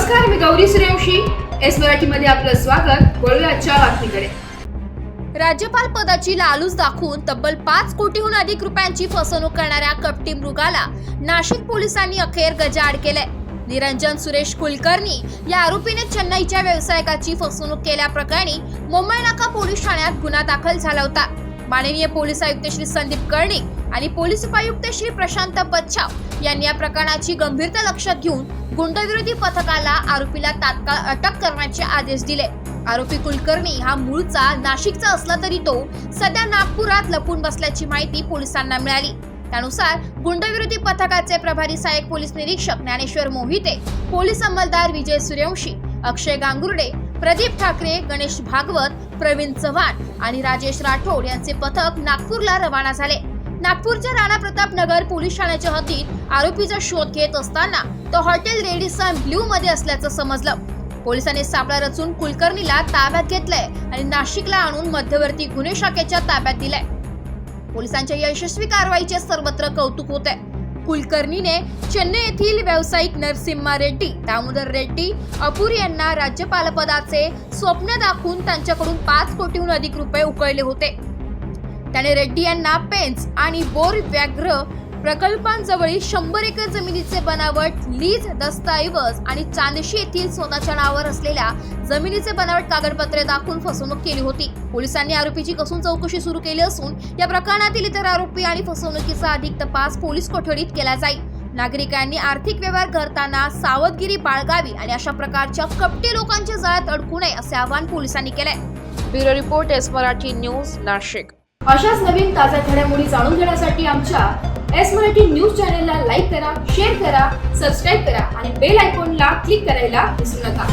नमस्कार, मी गौरी सूर्यवंशी. एस मराठीमध्ये आपलं स्वागत. वळूया आजच्या बातमीकडे. राज्यपाल पदाची लालूच दाखवून तब्बल 5 कोटीहून अधिक रुपयांची फसवणूक करणाऱ्या कपटी मृगाला नाशिक पोलिसांनी अखेर गजाआड केले. निरंजन सुरेश कुलकर्णी या आरोपीने चेन्नईच्या व्यावसायिकाची फसवणूक केल्याप्रकरणी मुंबई नाका पोलीस ठाण्यात गुन्हा दाखल झाला होता. माननीय पोलीस आयुक्त श्री संदीप कर्णिक आणि पोलीस उपायुक्त श्री प्रशांत बच्छाव यांनी या प्रकरणाची गंभीरता लक्षात घेऊन गुंडविरोधी पथकाला आरोपीला तात्काळ अटक करण्याचे आदेश दिले. आरोपी कुलकर्णी हा मूळचा नाशिकचा असला तरी तो सध्या नागपुरात लपून बसल्याची माहिती पोलिसांना मिळाली. त्यानुसार गुंडविरोधी पथकाचे प्रभारी सहाय्यक पोलीस निरीक्षक ज्ञानेश्वर मोहिते, पोलीस अंमलदार विजय सूर्यवंशी, अक्षय गांगुर्डे, प्रदीप ठाकरे, गणेश भागवत, प्रवीण चव्हाण आणि राजेश राठोड यांचे पथक नागपूरला रवाना झाले. नागपूरच्या राणा प्रताप नगर पोलीस ठाण्याच्या हद्दीत आरोपीचा शोध घेत असताना तो हॉटेल रेडिसन ब्ल्यू मध्ये असल्याचं समजलं. पोलिसांनी सापळा रचून कुलकर्णीला ताब्यात घेतलंय आणि नाशिकला आणून मध्यवर्ती गुन्हे शाखेच्या ताब्यात दिलंय. पोलिसांच्या यशस्वी कारवाईचे सर्वत्र कौतुक होते. कुलकर्णीने चेन्नई येथील व्यावसायिक नरसिम्हा रेड्डी, दामोदर रेड्डी, अपुरी यांना राज्यपालपदाचे स्वप्न दाखवून त्यांच्याकडून 5 कोटीहून अधिक रुपये उकळले होते. त्याने रेड्डी यांना पेन्स आणि बोर व्याघ्र प्रकल्पांजवळील 100 एकर जमिनीचे बनावट लीज दस्तऐवज आणि चांदशी येथील स्वतःच्या नावावर असलेल्या जमिनीचे बनावट कागदपत्रे दाखवून फसवणूक केली होती. पोलिसांनी आरोपीची कसून चौकशी सुरू केली असून या प्रकरणातील इतर आरोपी आणि फसवणुकीचा अधिक तपास पोलीस कोठडीत केला जाईल. नागरिकांनी आर्थिक व्यवहार करताना सावधगिरी बाळगावी आणि अशा प्रकारच्या कपटी लोकांच्या जाळ्यात अडकू नये असे आवाहन पोलिसांनी केले. Bureau report, S Marathi news, Nashik. अशाच नवीन ताज्या घडामोडी जाणून घेण्यासाठी आमच्या एस मराठी न्यूज चॅनलला लाईक करा, शेअर करा, सबस्क्राईब करा आणि बेल आयकॉनला क्लिक करायला विसरू नका.